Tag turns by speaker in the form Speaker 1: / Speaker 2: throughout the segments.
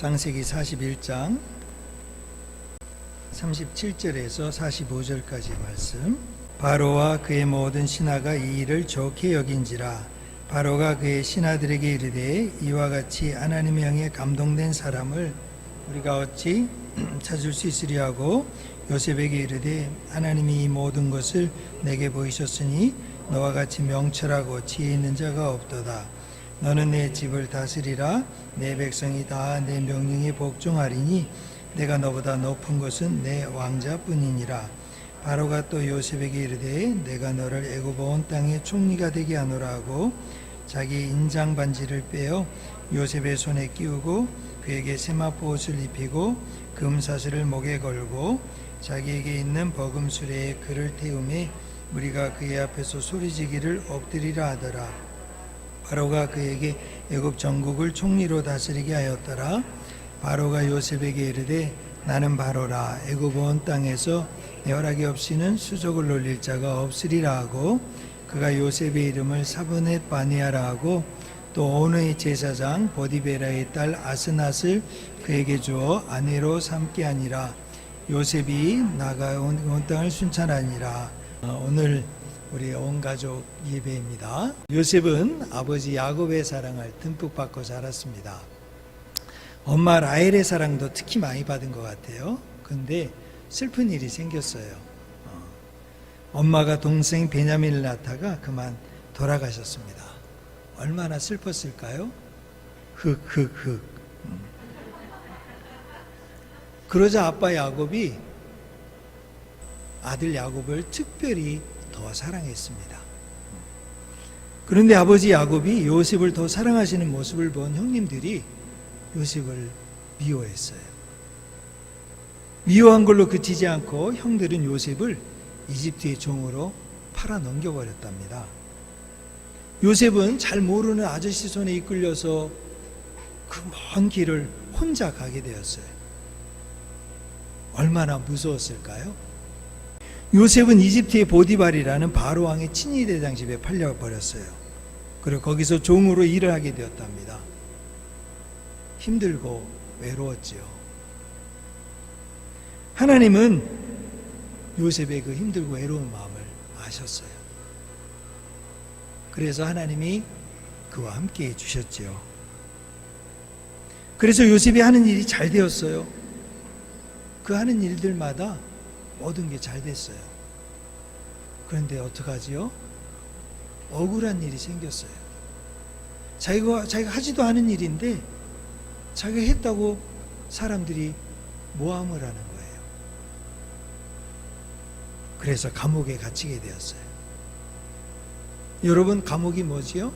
Speaker 1: 창세기 41장 37절에서 45절까지의 말씀. 바로와 그의 모든 신하가 이 일을 좋게 여긴지라. 바로가 그의 신하들에게 이르되 이와 같이 하나님의 영에 감동된 사람을 우리가 어찌 찾을 수 있으리 하고 요셉에게 이르되 하나님이 이 모든 것을 내게 보이셨으니 너와 같이 명철하고 지혜 있는 자가 없도다. 너는 내 집을 다스리라. 내 백성이 다 내 명령에 복종하리니 내가 너보다 높은 것은 내 왕자뿐이니라. 바로가 또 요셉에게 이르되 내가 너를 애굽 온 땅의 총리가 되게 하노라 하고 자기 인장 반지를 빼어 요셉의 손에 끼우고 그에게 세마포 옷을 입히고 금사슬을 목에 걸고 자기에게 있는 버금 수레에 그를 태우매 우리가 그의 앞에서 소리지기를 엎드리라 하더라. 바로가 그에게 애굽 전국을 총리로 다스리게 하였더라. 바로가 요셉에게 이르되 나는 바로라. 애굽 온 땅에서 내 허락이 없이는 수족을 놀릴 자가 없으리라 하고 그가 요셉의 이름을 사브넷 바네아라 하고 또 오너의 제사장 보디베라의 딸 아스낫을 그에게 주어 아내로 삼게 하니라. 요셉이 나가 온 땅을 순찰하니라. 오늘 우리 온 가족 예배입니다. 요셉은 아버지 야곱의 사랑을 듬뿍 받고 자랐습니다. 엄마 라헬의 사랑도 특히 많이 받은 것 같아요. 그런데 슬픈 일이 생겼어요. 엄마가 동생 베냐민을 낳다가 그만 돌아가셨습니다. 얼마나 슬펐을까요? 흑흑흑. 그러자 아빠 야곱이 아들 야곱을 특별히 더 사랑했습니다. 그런데 아버지 야곱이 요셉을 더 사랑하시는 모습을 본 형님들이 요셉을 미워했어요. 미워한 걸로 그치지 않고 형들은 요셉을 이집트의 종으로 팔아 넘겨버렸답니다. 요셉은 잘 모르는 아저씨 손에 이끌려서 그 먼 길을 혼자 가게 되었어요. 얼마나 무서웠을까요? 요셉은 이집트의 보디발이라는 바로 왕의 친위 대장 집에 팔려버렸어요. 그리고 거기서 종으로 일을 하게 되었답니다. 힘들고 외로웠지요. 하나님은 요셉의 그 힘들고 외로운 마음을 아셨어요. 그래서 하나님이 그와 함께 해주셨지요. 그래서 요셉이 하는 일이 잘 되었어요. 그 하는 일들마다 모든 게 잘 됐어요. 그런데 어떡하지요? 억울한 일이 생겼어요. 자기가 하지도 않은 일인데 자기가 했다고 사람들이 모함을 하는 거예요. 그래서 감옥에 갇히게 되었어요. 여러분, 감옥이 뭐지요?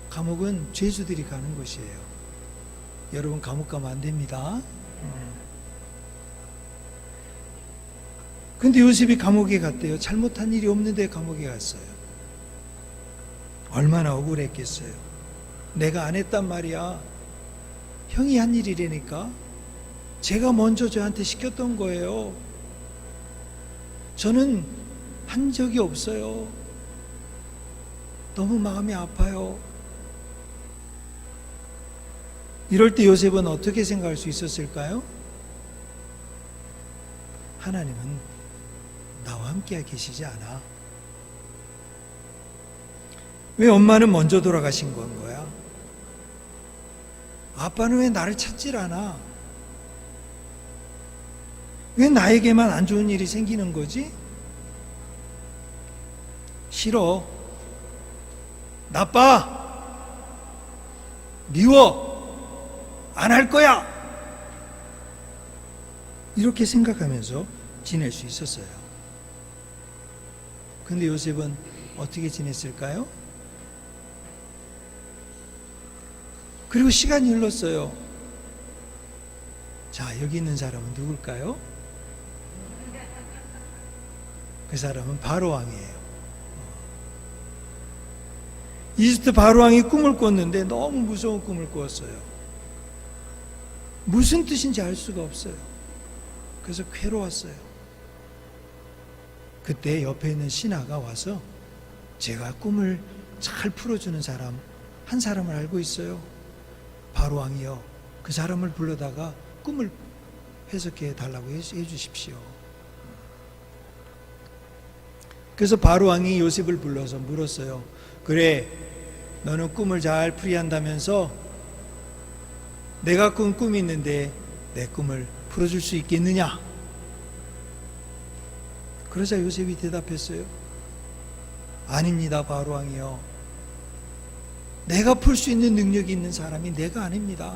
Speaker 1: 감옥은 죄수들이 가는 곳이에요. 여러분, 감옥 가면 안 됩니다. 근데 요셉이 감옥에 갔대요. 잘못한 일이 없는데 감옥에 갔어요. 얼마나 억울했겠어요. 내가 안 했단 말이야. 형이 한 일이라니까. 제가 먼저 저한테 시켰던 거예요. 저는 한 적이 없어요. 너무 마음이 아파요. 이럴 때 요셉은 어떻게 생각할 수 있었을까요? 하나님은 나와 함께 계시지 않아. 왜 엄마는 먼저 돌아가신 건 거야? 아빠는 왜 나를 찾질 않아? 왜 나에게만 안 좋은 일이 생기는 거지? 싫어. 나빠. 미워. 안 할 거야. 이렇게 생각하면서 지낼 수 있었어요. 근데 요셉은 어떻게 지냈을까요? 그리고 시간이 흘렀어요. 자, 여기 있는 사람은 누굴까요? 그 사람은 바로 왕이에요. 이집트 바로 왕이 꿈을 꿨는데 너무 무서운 꿈을 꾸었어요. 무슨 뜻인지 알 수가 없어요. 그래서 괴로웠어요. 그때 옆에 있는 신하가 와서 제가 꿈을 잘 풀어주는 사람 한 사람을 알고 있어요. 바로 왕이요. 그 사람을 불러다가 꿈을 해석해 달라고 해 주십시오. 그래서 바로 왕이 요셉을 불러서 물었어요. 그래, 너는 꿈을 잘 풀이한다면서 내가 꾼 꿈이 있는데 내 꿈을 풀어줄 수 있겠느냐? 그러자 요셉이 대답했어요. 아닙니다, 바로 왕이요. 내가 풀 수 있는 능력이 있는 사람이 내가 아닙니다.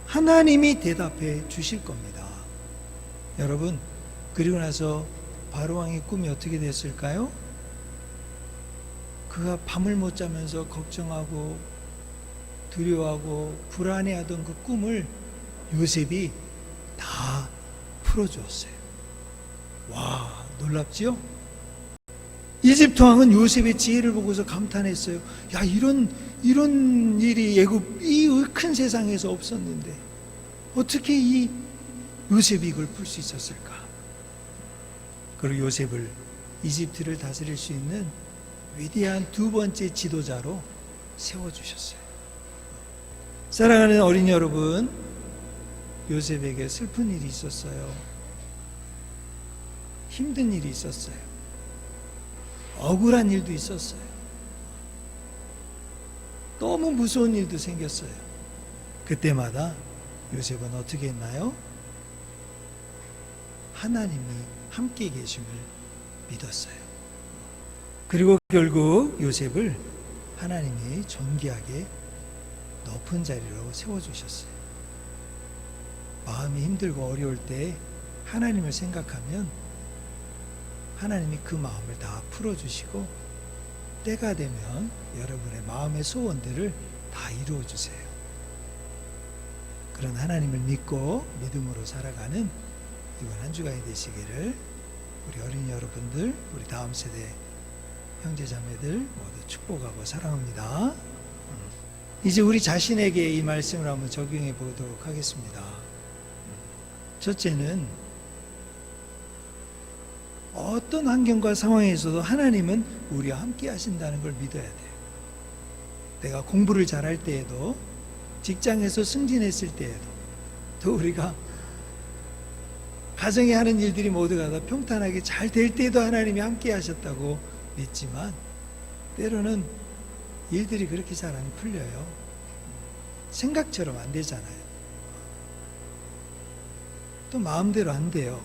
Speaker 1: 하나님이 대답해 주실 겁니다. 여러분, 그리고 나서 바로 왕의 꿈이 어떻게 됐을까요? 그가 밤을 못 자면서 걱정하고 두려워하고 불안해하던 그 꿈을 요셉이 다 풀어주었어요. 와, 놀랍지요? 이집트 왕은 요셉의 지혜를 보고서 감탄했어요. 야, 이런 일이 애굽 이 큰 세상에서 없었는데 어떻게 이 요셉이 이걸 풀 수 있었을까? 그리고 요셉을 이집트를 다스릴 수 있는 위대한 두 번째 지도자로 세워주셨어요. 사랑하는 어린이 여러분, 요셉에게 슬픈 일이 있었어요. 힘든 일이 있었어요. 억울한 일도 있었어요. 너무 무서운 일도 생겼어요. 그때마다 요셉은 어떻게 했나요? 하나님이 함께 계심을 믿었어요. 그리고 결국 요셉을 하나님이 존귀하게 높은 자리로 세워주셨어요. 마음이 힘들고 어려울 때 하나님을 생각하면 하나님이 그 마음을 다 풀어주시고 때가 되면 여러분의 마음의 소원들을 다 이루어주세요. 그런 하나님을 믿고 믿음으로 살아가는 이번 한 주간이 되시기를 우리 어린이 여러분들, 우리 다음 세대 형제자매들 모두 축복하고 사랑합니다. 이제 우리 자신에게 이 말씀을 한번 적용해 보도록 하겠습니다. 첫째는 어떤 환경과 상황에서도 하나님은 우리와 함께 하신다는 걸 믿어야 돼요. 내가 공부를 잘할 때에도, 직장에서 승진했을 때에도, 또 우리가 가정에 하는 일들이 모두가 다 평탄하게 잘 될 때도 하나님이 함께 하셨다고 믿지만 때로는 일들이 그렇게 잘 안 풀려요. 생각처럼 안 되잖아요. 또 마음대로 안 돼요.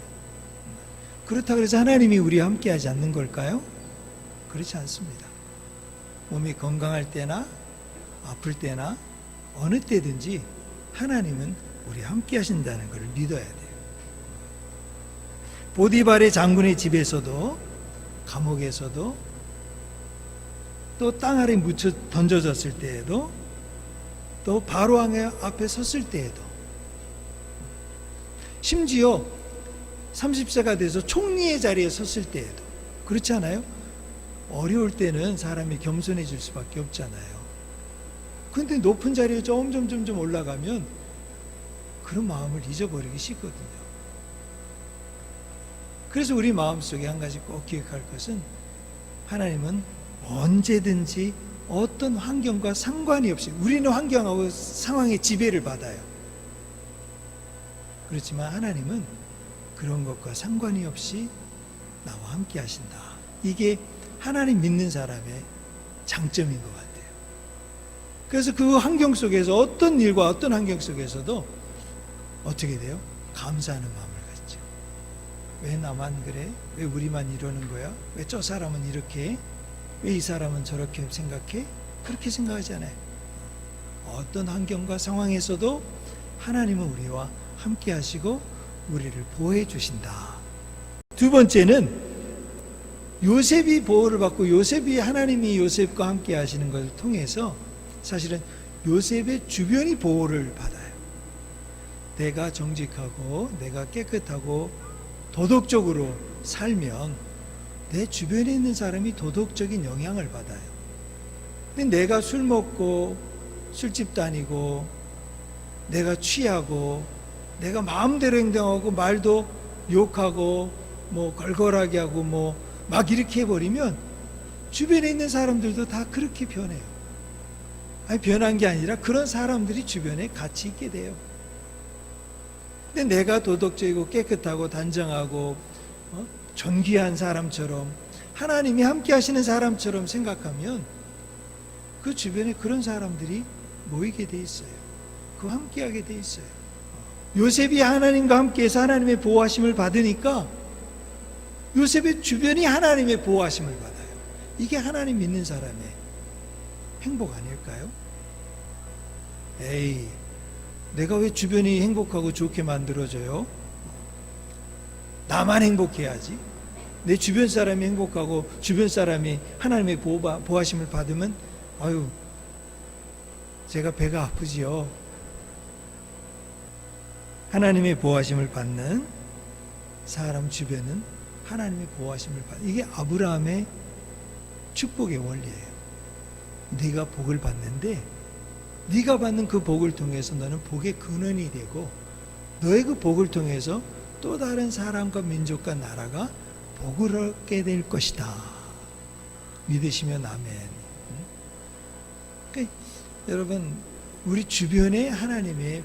Speaker 1: 그렇다고 해서 하나님이 우리와 함께 하지 않는 걸까요? 그렇지 않습니다. 몸이 건강할 때나 아플 때나 어느 때든지 하나님은 우리와 함께 하신다는 것을 믿어야 돼요. 보디발의 장군의 집에서도, 감옥에서도, 또 땅 아래 묻혀 던져졌을 때에도, 또 바로 왕의 앞에 섰을 때에도, 심지어 30세가 돼서 총리의 자리에 섰을 때에도, 그렇지 않아요? 어려울 때는 사람이 겸손해질 수밖에 없잖아요. 그런데 높은 자리에 점점 올라가면 그런 마음을 잊어버리기 쉽거든요. 그래서 우리 마음속에 한 가지 꼭 기억할 것은 하나님은 언제든지 어떤 환경과 상관이 없이, 우리는 환경하고 상황의 지배를 받아요. 그렇지만 하나님은 그런 것과 상관이 없이 나와 함께 하신다. 이게 하나님 믿는 사람의 장점인 것 같아요. 그래서 그 환경 속에서, 어떤 일과 어떤 환경 속에서도 어떻게 돼요? 감사하는 마음을 갖죠. 왜 나만 그래? 왜 우리만 이러는 거야? 왜 저 사람은 이렇게? 왜 이 사람은 저렇게 생각해? 그렇게 생각하지 않아요. 어떤 환경과 상황에서도 하나님은 우리와 함께 하시고 우리를 보호해 주신다. 두 번째는 요셉이 보호를 받고 하나님이 요셉과 함께 하시는 것을 통해서 사실은 요셉의 주변이 보호를 받아요. 내가 정직하고 내가 깨끗하고 도덕적으로 살면 내 주변에 있는 사람이 도덕적인 영향을 받아요. 근데 내가 술 먹고 술집 다니고 내가 취하고 내가 마음대로 행동하고 말도 욕하고 뭐 걸걸하게 하고 뭐 막 이렇게 해버리면 주변에 있는 사람들도 다 그렇게 변해요. 아니, 변한 게 아니라 그런 사람들이 주변에 같이 있게 돼요. 근데 내가 도덕적이고 깨끗하고 단정하고 존귀한 사람처럼, 하나님이 함께 하시는 사람처럼 생각하면 그 주변에 그런 사람들이 모이게 돼 있어요. 그 함께하게 돼 있어요. 요셉이 하나님과 함께해서 하나님의 보호하심을 받으니까 요셉의 주변이 하나님의 보호하심을 받아요. 이게 하나님 믿는 사람의 행복 아닐까요? 에이, 내가 왜 주변이 행복하고 좋게 만들어져요? 나만 행복해야지. 내 주변 사람이 행복하고 주변 사람이 하나님의 보호하심을 받으면 아유, 제가 배가 아프지요. 하나님의 보호하심을 받는 사람 주변은 하나님의 보호하심을 받는, 이게 아브라함의 축복의 원리예요. 네가 복을 받는데 네가 받는 그 복을 통해서 너는 복의 근원이 되고, 너의 그 복을 통해서 또 다른 사람과 민족과 나라가 복을 얻게 될 것이다. 믿으시면 아멘. 그러니까 여러분, 우리 주변에 하나님의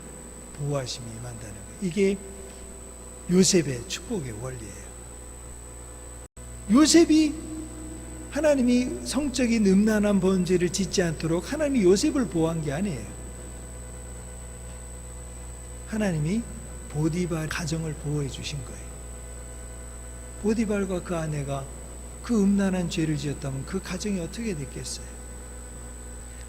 Speaker 1: 보호하심이 임한다는 거예요. 이게 요셉의 축복의 원리예요. 요셉이, 하나님이 성적인 음란한 범죄를 짓지 않도록 하나님이 요셉을 보호한 게 아니에요. 하나님이 보디발 가정을 보호해 주신 거예요. 보디발과 그 아내가 그 음란한 죄를 지었다면 그 가정이 어떻게 됐겠어요?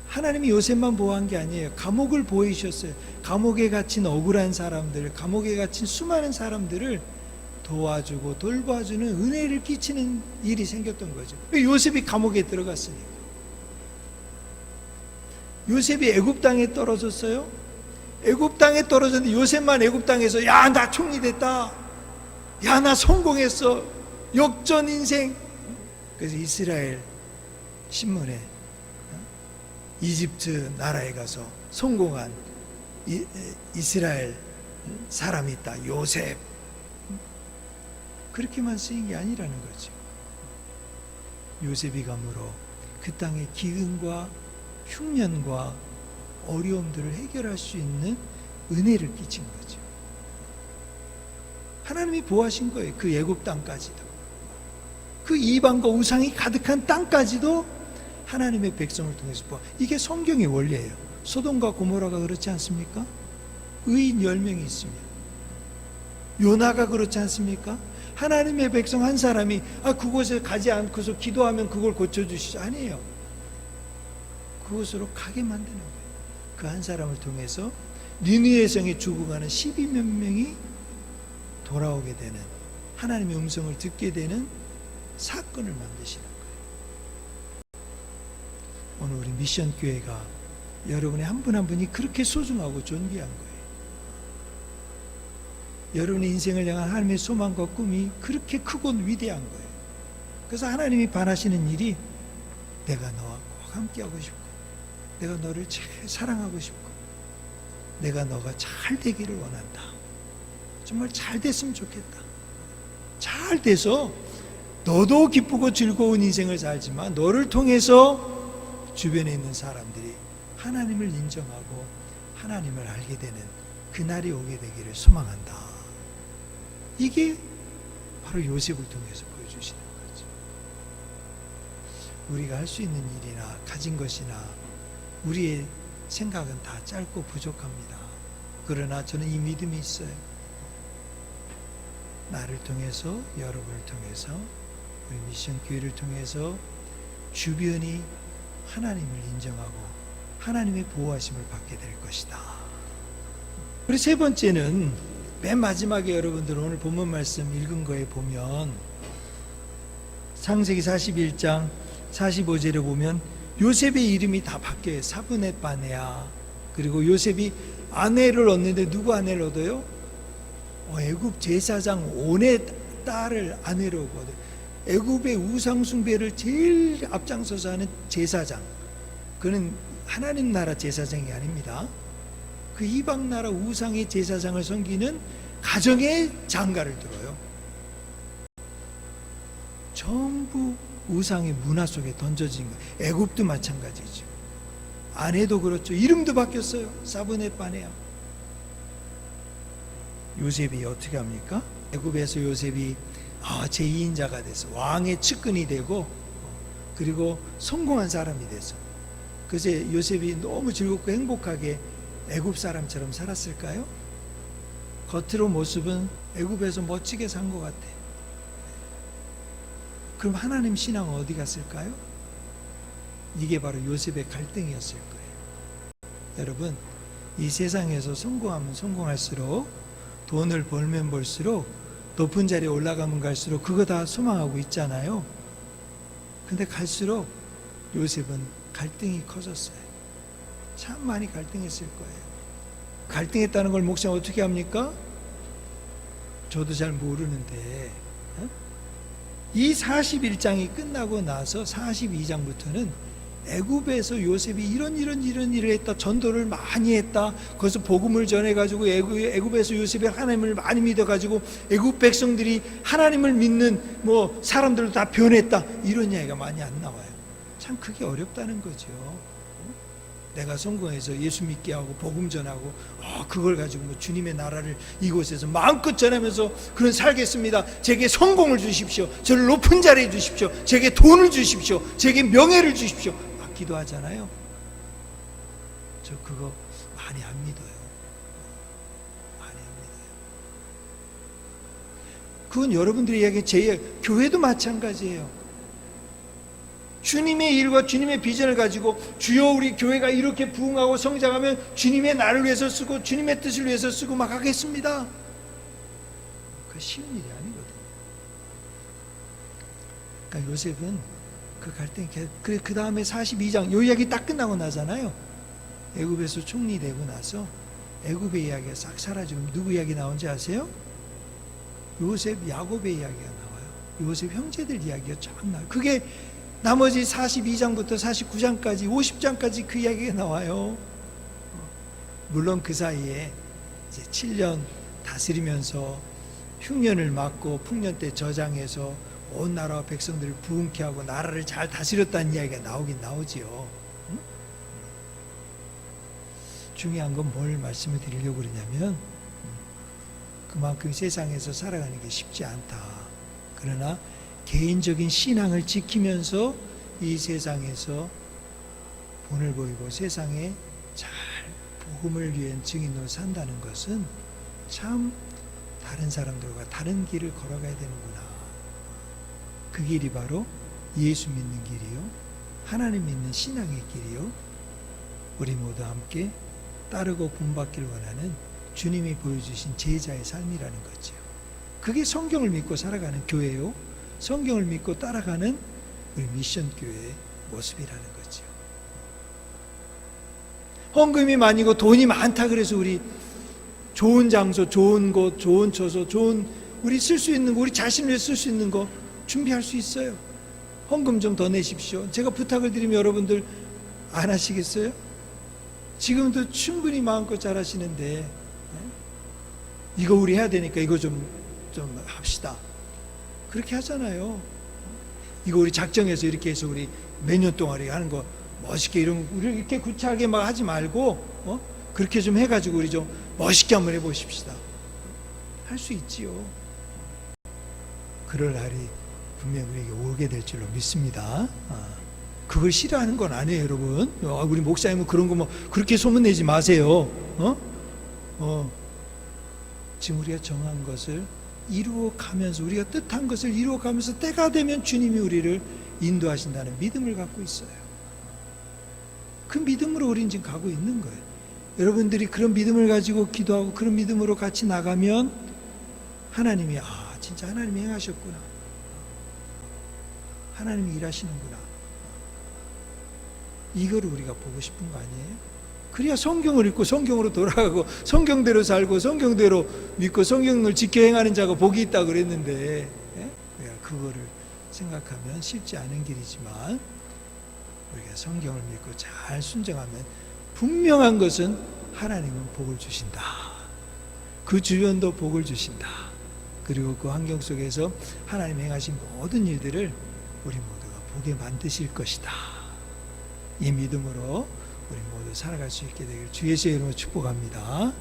Speaker 1: 하나님이 요셉만 보호한 게 아니에요. 감옥을 보호해 주셨어요. 감옥에 갇힌 억울한 사람들, 감옥에 갇힌 수많은 사람들을 도와주고 돌봐주는 은혜를 끼치는 일이 생겼던 거죠. 요셉이 감옥에 들어갔으니까. 요셉이 애굽 땅에 떨어졌어요. 애굽 땅에 떨어졌는데 요셉만 애굽 땅에서 야, 나 총리 됐다. 야, 나 성공했어. 역전 인생. 그래서 이스라엘 신문에 이집트 나라에 가서 성공한 이스라엘 사람이 있다. 요셉. 그렇게만 쓰인 게 아니라는 거죠. 요셉이 감으로 그 땅의 기근과 흉년과 어려움들을 해결할 수 있는 은혜를 끼친 거죠. 하나님이 보호하신 거예요. 그 애굽 땅까지도, 그 이방과 우상이 가득한 땅까지도 하나님의 백성을 통해서 보호. 이게 성경의 원리예요. 소돔과 고모라가 그렇지 않습니까? 의인 10명이 있으면, 요나가 그렇지 않습니까? 하나님의 백성 한 사람이 그곳에 가지 않고서 기도하면 그걸 고쳐주시죠. 아니에요. 그곳으로 가게 만드는 거예요. 그 한 사람을 통해서 니느웨 성에 죽어가는 12몇 명이 돌아오게 되는, 하나님의 음성을 듣게 되는 사건을 만드시는 거예요. 오늘 우리 미션 교회가 여러분의 한 분 한 분이 그렇게 소중하고 존귀한 거예요. 여러분의 인생을 향한 하나님의 소망과 꿈이 그렇게 크고 위대한 거예요. 그래서 하나님이 바라시는 일이 내가 너와 꼭 함께하고 싶고, 내가 너를 잘 사랑하고 싶고, 내가 너가 잘 되기를 원한다. 정말 잘 됐으면 좋겠다. 잘 돼서 너도 기쁘고 즐거운 인생을 살지만 너를 통해서 주변에 있는 사람들이 하나님을 인정하고 하나님을 알게 되는 그날이 오게 되기를 소망한다. 이게 바로 요셉을 통해서 보여주시는 거죠. 우리가 할 수 있는 일이나 가진 것이나 우리의 생각은 다 짧고 부족합니다. 그러나 저는 이 믿음이 있어요. 나를 통해서, 여러분을 통해서, 우리 미션 교회를 통해서 주변이 하나님을 인정하고 하나님의 보호하심을 받게 될 것이다. 그리고 세 번째는 맨 마지막에 여러분들 오늘 본문 말씀 읽은 거에 보면 창세기 41장 45절에 보면 요셉의 이름이 다 바뀌어요. 사브넷 바네아. 그리고 요셉이 아내를 얻는데 누구 아내를 얻어요? 애굽 제사장 온의 딸을 아내로 얻어요. 애굽의 우상 숭배를 제일 앞장서서 하는 제사장. 그는 하나님 나라 제사장이 아닙니다. 그 이방 나라 우상의 제사장을 섬기는 가정의 장가를 들어요. 전부 우상의 문화 속에 던져진 거예요. 애굽도 마찬가지죠. 아내도 그렇죠. 이름도 바뀌었어요. 사브네 바네아. 요셉이 어떻게 합니까? 애굽에서 요셉이 제2인자가 돼서 왕의 측근이 되고, 그리고 성공한 사람이 돼서, 그래서 요셉이 너무 즐겁고 행복하게 애굽 사람처럼 살았을까요? 겉으로 모습은 애굽에서 멋지게 산 것 같아. 그럼 하나님 신앙은 어디 갔을까요? 이게 바로 요셉의 갈등이었을 거예요. 여러분, 이 세상에서 성공하면 성공할수록, 돈을 벌면 벌수록, 높은 자리에 올라가면 갈수록 그거 다 소망하고 있잖아요. 근데 갈수록 요셉은 갈등이 커졌어요. 참 많이 갈등했을 거예요. 갈등했다는 걸 목사님 어떻게 합니까? 저도 잘 모르는데, 이 41장이 끝나고 나서 42장부터는 애굽에서 요셉이 이런 일을 했다, 전도를 많이 했다, 거기서 복음을 전해가지고 애굽에서 요셉이 하나님을 많이 믿어가지고 애굽 백성들이 하나님을 믿는 사람들도 다 변했다, 이런 이야기가 많이 안 나와요. 참 그게 어렵다는 거죠. 내가 성공해서 예수 믿게 하고 복음 전하고 그걸 가지고 주님의 나라를 이곳에서 마음껏 전하면서 그런 살겠습니다, 제게 성공을 주십시오, 저를 높은 자리에 주십시오, 제게 돈을 주십시오, 제게 명예를 주십시오 막 기도하잖아요. 저 그거 많이 안 믿어요. 많이 안 믿어요. 그건 여러분들의 이야기, 제 이야기, 교회도 마찬가지예요. 주님의 일과 주님의 비전을 가지고 주여 우리 교회가 이렇게 부흥하고 성장하면 주님의 나를 위해서 쓰고 주님의 뜻을 위해서 쓰고 막 하겠습니다. 그 쉬운 일이 아니거든요. 그러니까 요셉은 그 갈등이 그 다음에 42장 요 이야기 딱 끝나고 나잖아요. 애굽에서 총리되고 나서 애굽의 이야기가 싹 사라지고 누구 이야기 나온지 아세요? 요셉, 야곱의 이야기가 나와요. 요셉 형제들 이야기가 쫙 나와요. 그게 나머지 42장부터 49장까지 50장까지 그 이야기가 나와요. 물론 그 사이에 이제 7년 다스리면서 흉년을 맞고 풍년 때 저장해서 온 나라와 백성들을 부흥케 하고 나라를 잘 다스렸다는 이야기가 나오긴 나오지요. 중요한 건 뭘 말씀을 드리려고 그러냐면, 그만큼 세상에서 살아가는 게 쉽지 않다. 그러나 개인적인 신앙을 지키면서 이 세상에서 본을 보이고 세상에 잘 복음을 위한 증인으로 산다는 것은 참 다른 사람들과 다른 길을 걸어가야 되는구나. 그 길이 바로 예수 믿는 길이요, 하나님 믿는 신앙의 길이요, 우리 모두 함께 따르고 본받기를 원하는 주님이 보여주신 제자의 삶이라는 거죠. 그게 성경을 믿고 살아가는 교회요, 성경을 믿고 따라가는 우리 미션 교회의 모습이라는 거죠. 헌금이 많이고 돈이 많다 그래서 우리 좋은 장소, 좋은 곳, 좋은 처소, 좋은 우리 쓸 수 있는 거, 우리 자신을 위해 쓸 수 있는 거 준비할 수 있어요. 헌금 좀 더 내십시오. 제가 부탁을 드리면 여러분들 안 하시겠어요? 지금도 충분히 마음껏 잘 하시는데, 이거 우리 해야 되니까 이거 좀 합시다, 그렇게 하잖아요. 이거 우리 작정해서 이렇게 해서 우리 몇 년 동안 이렇게 하는 거 멋있게 이렇게 구차하게 막 하지 말고 그렇게 좀 해가지고 우리 좀 멋있게 한번 해보십시다. 할 수 있지요. 그럴 날이 분명 우리에게 오게 될 줄로 믿습니다. 그걸 싫어하는 건 아니에요, 여러분. 우리 목사님은 그런 거 그렇게 소문내지 마세요. 지금 우리가 정한 것을 이루어가면서, 우리가 뜻한 것을 이루어가면서 때가 되면 주님이 우리를 인도하신다는 믿음을 갖고 있어요. 그 믿음으로 우리는 지금 가고 있는 거예요. 여러분들이 그런 믿음을 가지고 기도하고 그런 믿음으로 같이 나가면 하나님이 진짜 하나님이 행하셨구나, 하나님이 일하시는구나, 이거를 우리가 보고 싶은 거 아니에요? 그래야 성경을 읽고 성경으로 돌아가고 성경대로 살고 성경대로 믿고 성경을 지켜 행하는 자가 복이 있다고 그랬는데, 그거를 생각하면 쉽지 않은 길이지만 우리가 성경을 믿고 잘 순종하면 분명한 것은 하나님은 복을 주신다. 그 주변도 복을 주신다. 그리고 그 환경 속에서 하나님 행하신 모든 일들을 우리 모두가 보게 만드실 것이다. 이 믿음으로 우리 모두 살아갈 수 있게 되기를 주 예수의 이름으로 축복합니다.